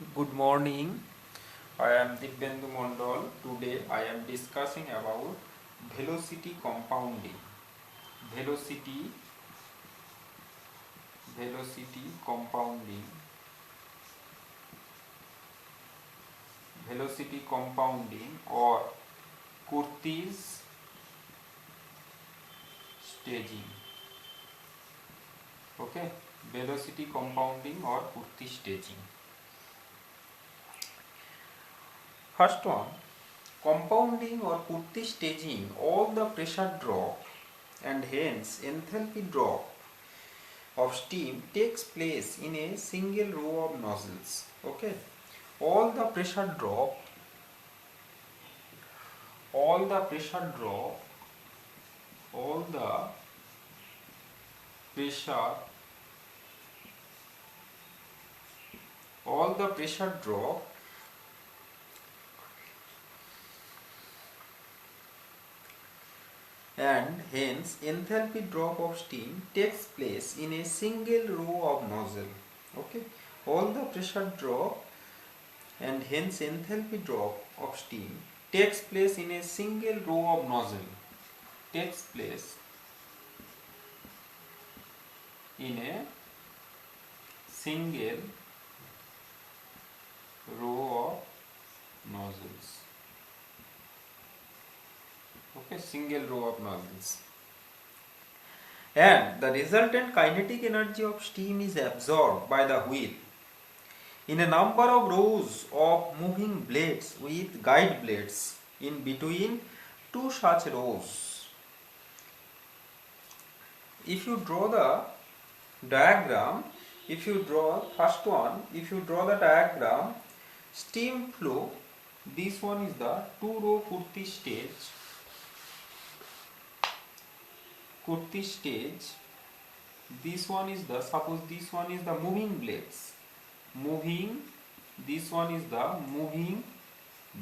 Good morning. I am Dibyendu Mondol. Today I am discussing about velocity compounding. Velocity compounding. Velocity compounding or Curtis staging. Okay, velocity compounding or Curtis staging. First one, compounding or Curtis staging, all the pressure drop and hence enthalpy drop of steam takes place in a single row of nozzles. Okay, all the pressure drop, all the pressure drop, all the pressure, all the pressure drop and hence enthalpy drop of steam takes place in a single row of nozzle. Okay, all the pressure drop and hence enthalpy drop of steam takes place in a single row of nozzle. Takes place in a single row of nozzles. Okay, single row of nozzles. And the resultant kinetic energy of steam is absorbed by the wheel in a number of rows of moving blades with guide blades in between two such rows. If you draw the diagram, if you draw first one, if you draw the diagram, steam flow, this one is the two row Curtis stage. Curtis stage, this one is the, suppose this one is the moving blades, moving, this one is the moving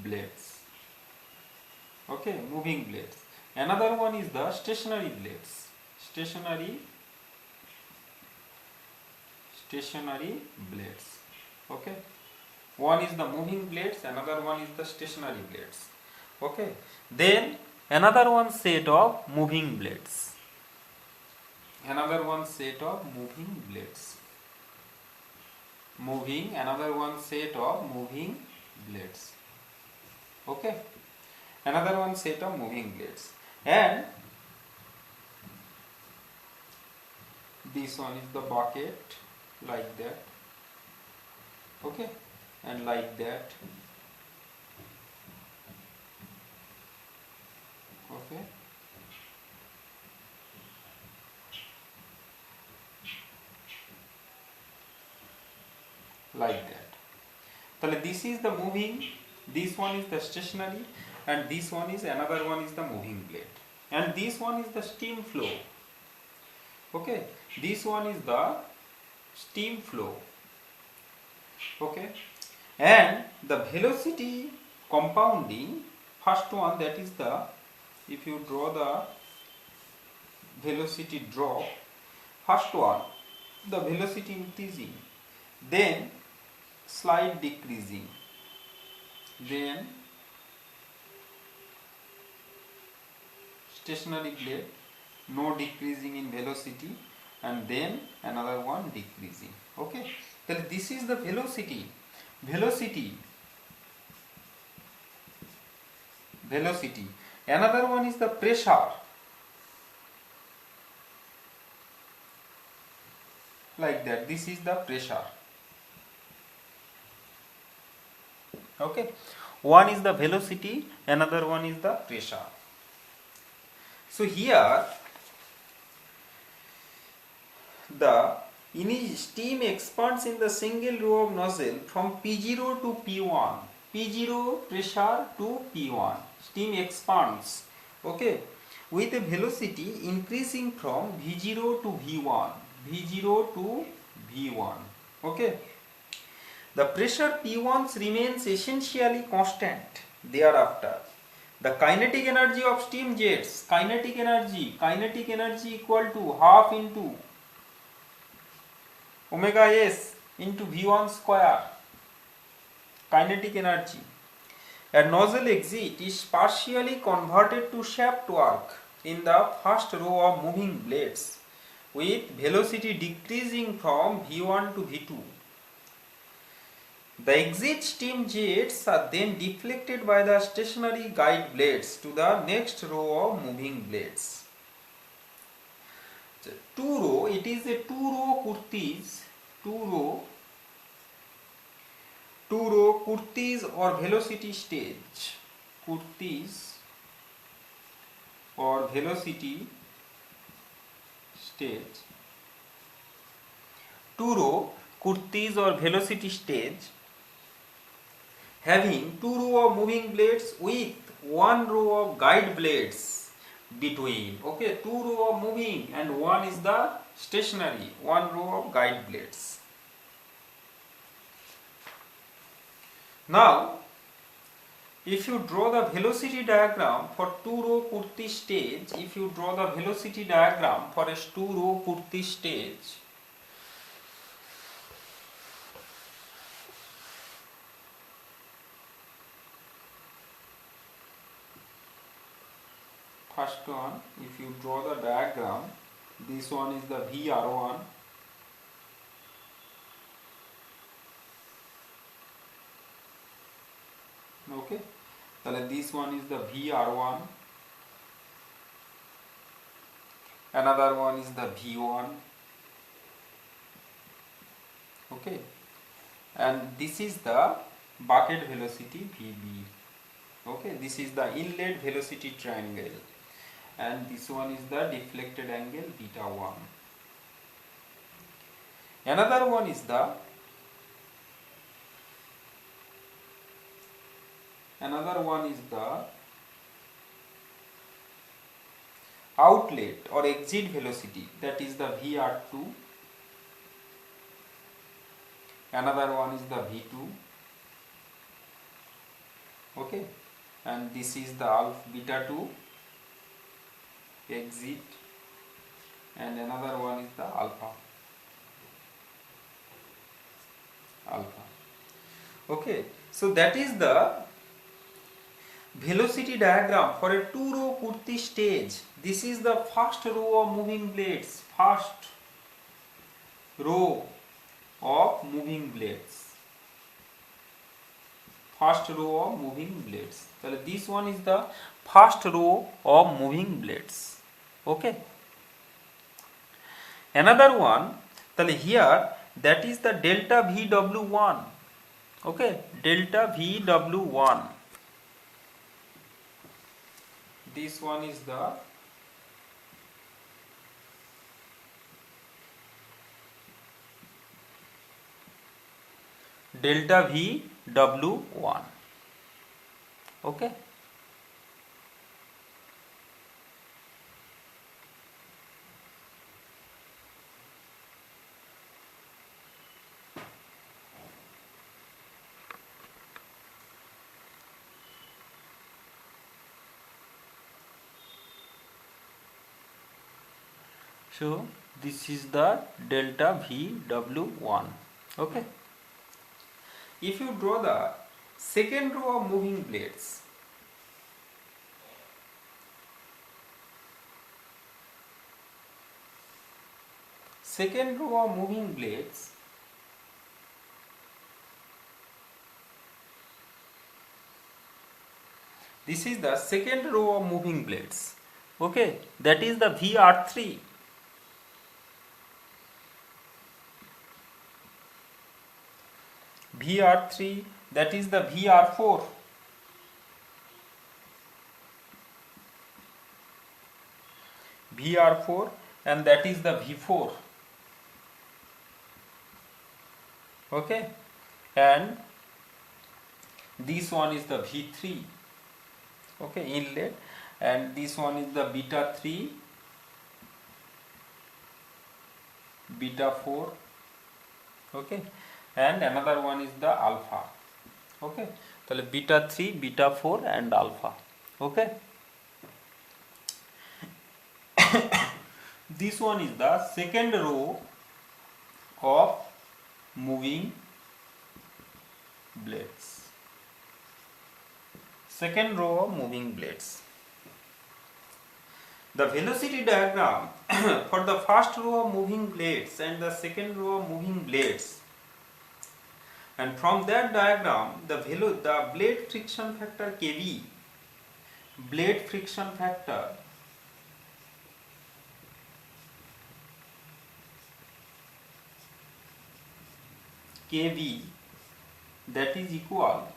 blades. Okay, moving blades. Another one is the stationary blades, stationary blades. Okay, one is the moving blades, another one is the stationary blades. Okay, then another one set of moving blades, another one set of moving blades, moving, another one set of moving blades. Okay, another one set of moving blades, and this one is the bucket, like that. Okay, and like that. Okay, like that. So this is the moving, this one is the stationary, and this one is, another one is the moving blade, and this one is the steam flow. Okay, this one is the steam flow. Okay, and the velocity compounding, first one, that is the, if you draw the velocity drop, first one, the velocity increasing, then slight decreasing, then stationary blade, no decreasing in velocity, and then another one decreasing. Okay, so this is the velocity. Another one is the pressure, like that. This is the pressure. Okay, one is the velocity, another one is the pressure. So here the steam expands in the single row of nozzle from P0 to P1. P0 pressure to P1. Steam expands. Okay, with a velocity increasing from V0 to V1. V0 to V1. Okay. The pressure P1 remains essentially constant thereafter. The kinetic energy of steam jets, kinetic energy equal to half into omega s into V1 square. kinetic energy. A nozzle exit is partially converted to shaft work in the first row of moving blades with velocity decreasing from V1 to V2. The exit steam jets are then deflected by the stationary guide blades to the next row of moving blades. Two row, it is a two-row Curtiss or velocity stage. Curtiss or velocity stage. Two-row Curtiss or velocity stage having two row of moving blades with one row of guide blades between. Okay, two row of moving and one is the stationary, one row of guide blades. Now, if you draw the velocity diagram for two row Curtiss stage, first one, if you draw the diagram, this one is the VR1, okay, this one is the VR1, another one is the V1, okay, and this is the bucket velocity VB, okay, this is the inlet velocity triangle, and this one is the deflected angle beta 1. Another one is the outlet or exit velocity, that is the VR2. Another one is the V2, okay, and this is the alpha beta 2 exit, and another one is the alpha. Okay, so that is the velocity diagram for a two row Curtiss stage. This is the first row of moving blades, So this one is the first row of moving blades. Okay. Another one, here, that is the delta VW1. Okay, delta VW1. This one is the delta VW1. Okay. So this is the delta VW1. Okay. If you draw the second row of moving blades, this is the second row of moving blades. Okay, that is the VR3. VR3, that is the VR4. VR4, and that is the V4. Okay, and this one is the V3. Okay, inlet, and this one is the beta 3, beta 4. Okay, and another one is the alpha. Okay, so beta 3, beta 4 and alpha. Okay. This one is the second row of moving blades. second row of moving blades. The velocity diagram for the first row of moving blades and the second row of moving blades, and from that diagram the blade friction factor Kv, blade friction factor Kv, that is equal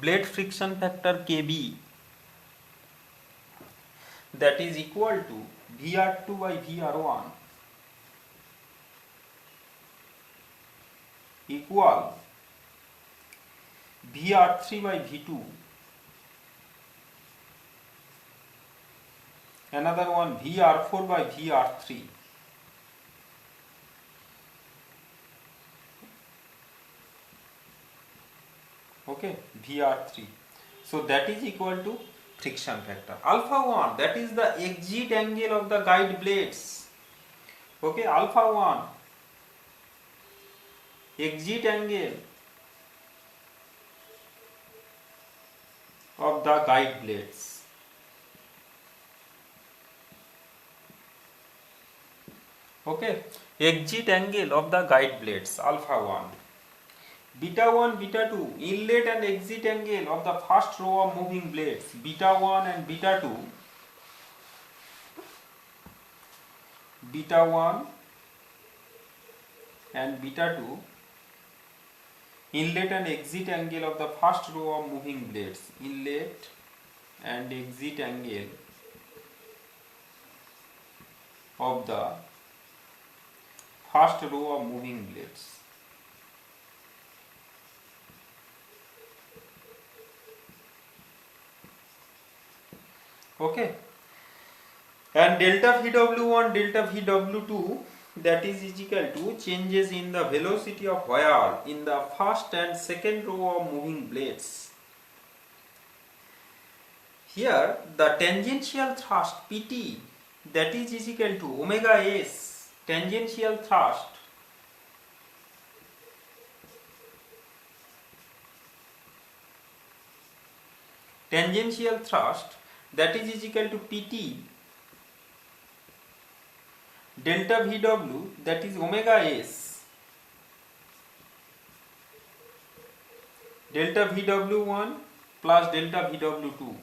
blade friction factor Kb, that is equal to Vr2 by Vr1 equal Vr3 by V2, another one Vr4 by Vr3. Okay, Vr3. So that is equal to friction factor. Alpha 1, that is the exit angle of the guide blades. Okay, alpha 1, exit angle of the guide blades. Okay, exit angle of the guide blades, alpha 1. Beta 1, beta 2, inlet and exit angle of the first row of moving blades, beta 1 and beta 2, beta 1 and beta 2, inlet and exit angle of the first row of moving blades, inlet and exit angle of the first row of moving blades. Okay, and delta Vw1, delta Vw2, that is equal to changes in the velocity of wire in the first and second row of moving blades. Here the tangential thrust Pt, that is equal to omega s, tangential thrust that is equal to Pt delta Vw, that is omega s, delta Vw1 plus delta Vw2,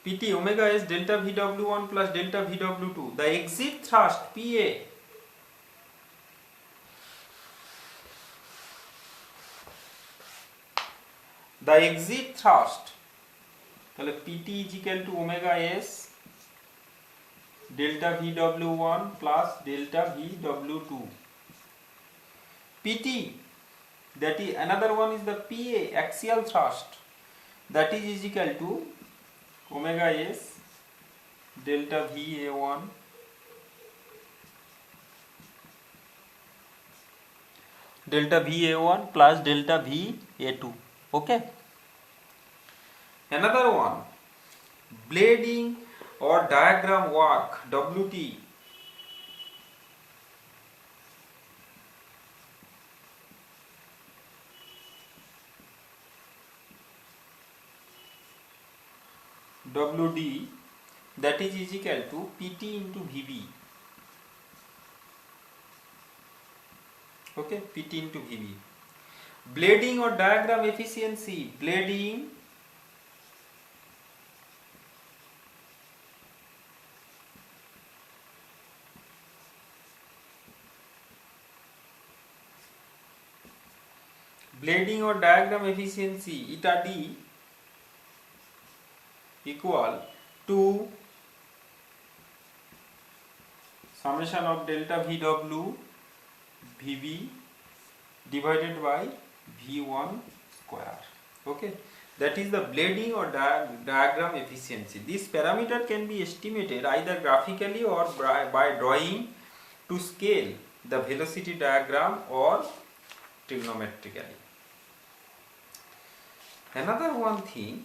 Pt omega s delta Vw1 plus delta Vw2. The exit thrust Pa, the exit thrust, তাহলে Pt is equal to omega s delta Vw1 plus delta Vw2. Pt, that is another one is the Pa, axial thrust, that is equal to omega s delta Va1 plus delta Va2. Okay, another one, blading or diagram work, Wt, Wd, that is equal to Pt into Vb. Okay, Pt into Vb. Blading or diagram efficiency, blading or diagram efficiency eta d equal to summation of delta Vw Vb divided by V1 square. Okay, that is the blading or diagram efficiency. This parameter can be estimated either graphically or by drawing to scale the velocity diagram or trigonometrically. Another one thing,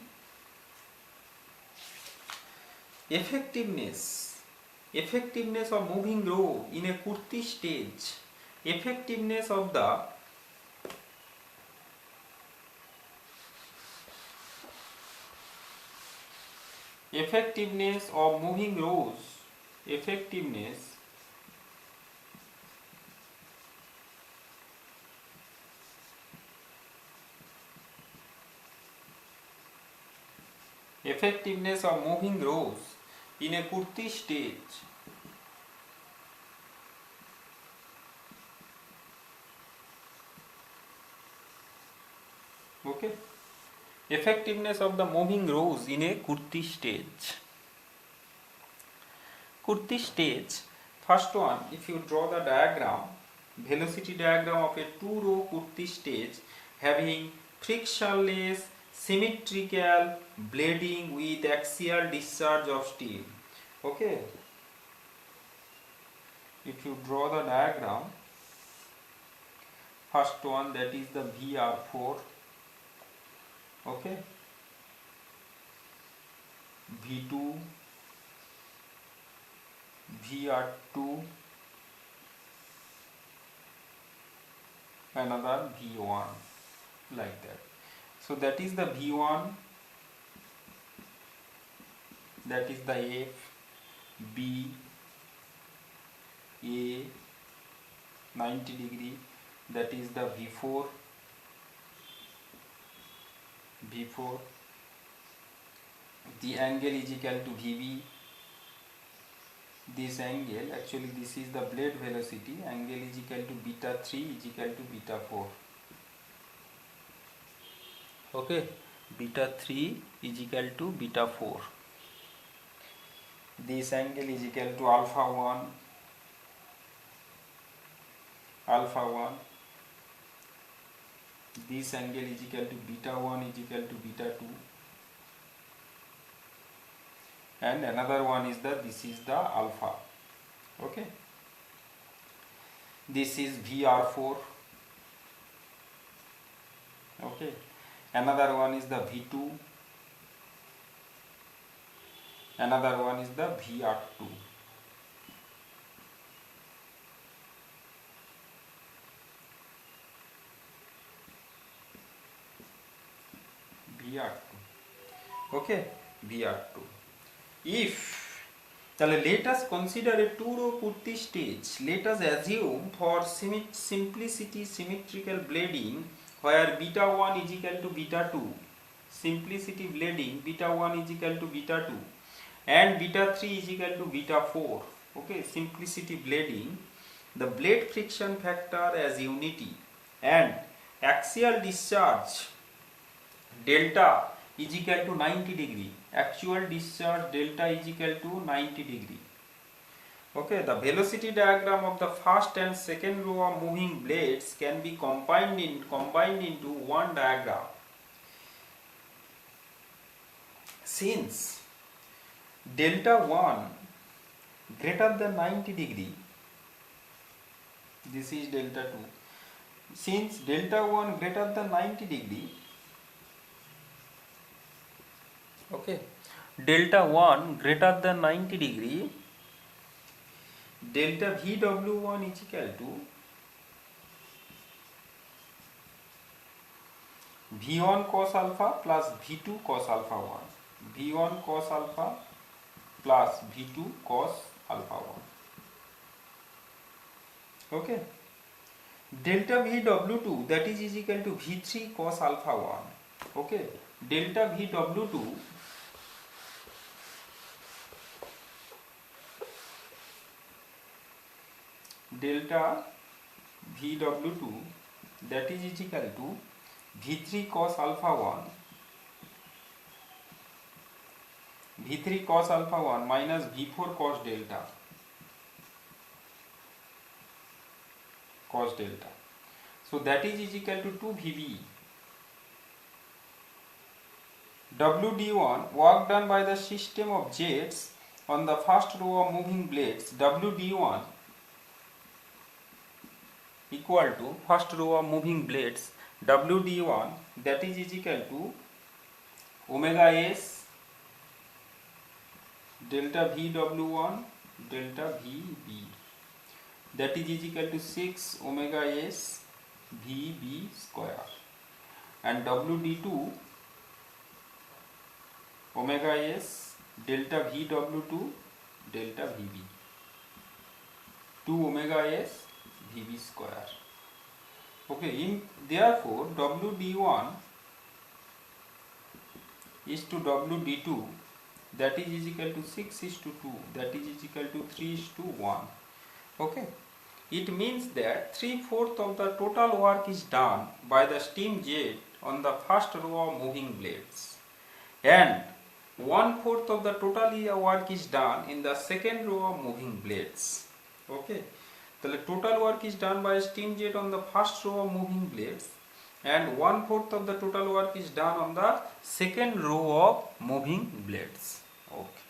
effectiveness of moving row in a Kurti stage, effectiveness of the effectiveness of moving rows, effectiveness of moving rows in a kurti stage. Okay, effectiveness of the moving rows in a kurti stage. Kurti stage, first one, if you draw the diagram, velocity diagram of a two-row kurti stage having frictionless symmetrical blading with axial discharge of steam. Okay, if you draw the diagram, first one, that is the VR4, okay, V2, VR2, another V1, like that. So that is the V1, that is the F, B, A, 90 degree, that is the V4, the angle is equal to VB, this angle, actually this is the blade velocity, angle is equal to beta 3 is equal to beta 4. Okay, beta 3 is equal to beta 4. This angle is equal to alpha 1, this angle is equal to beta 1 is equal to beta 2, and another one is this is the alpha. Okay, this is VR4. Okay, another one is the V2, another one is the VR2. Okay, VR2. If, let us consider a two-row kurti stage. Let us assume for simplicity symmetrical blading where beta 1 is equal to beta 2, simplicity blading beta 1 is equal to beta 2 and beta 3 is equal to beta 4. Okay, simplicity blading, the blade friction factor as unity and axial discharge delta is equal to 90 degree. Actual discharge delta is equal to 90 degree. Okay, the velocity diagram of the first and second row of moving blades can be combined into one diagram. Since delta 1 greater than 90 degree, this is delta 2. Since delta 1 greater than 90 degree, okay, delta 1 greater than 90 degree, delta VW1 is equal to V1 cos alpha plus V2 cos alpha 1. V1 cos alpha plus V2 cos alpha 1. Okay. Delta VW2, that is equal to V3 cos alpha 1. Okay. Delta VW2 that is equal to V3 cos alpha 1, V3 cos alpha 1 minus V4 cos delta, So that is equal to 2 VB. WD1, work done by the system of jets on the first row of moving blades, WD1 equal to first row of moving blades, WD1, that is equal to omega S delta VW1 delta VB, that is equal to 6 omega S VB square, and WD2 omega S delta VW2 delta VB 2 omega s VB square. Okay, therefore WD1 is to WD2, that is equal to 6 is to 2, that is equal to 3 is to 1. Okay, it means that 3/4 of the total work is done by the steam jet on the first row of moving blades, and 1/4 of the total work is done in the second row of moving blades. Okay, the total work is done by steam jet on the first row of moving blades, and 1/4 of the total work is done on the second row of moving blades. Okay.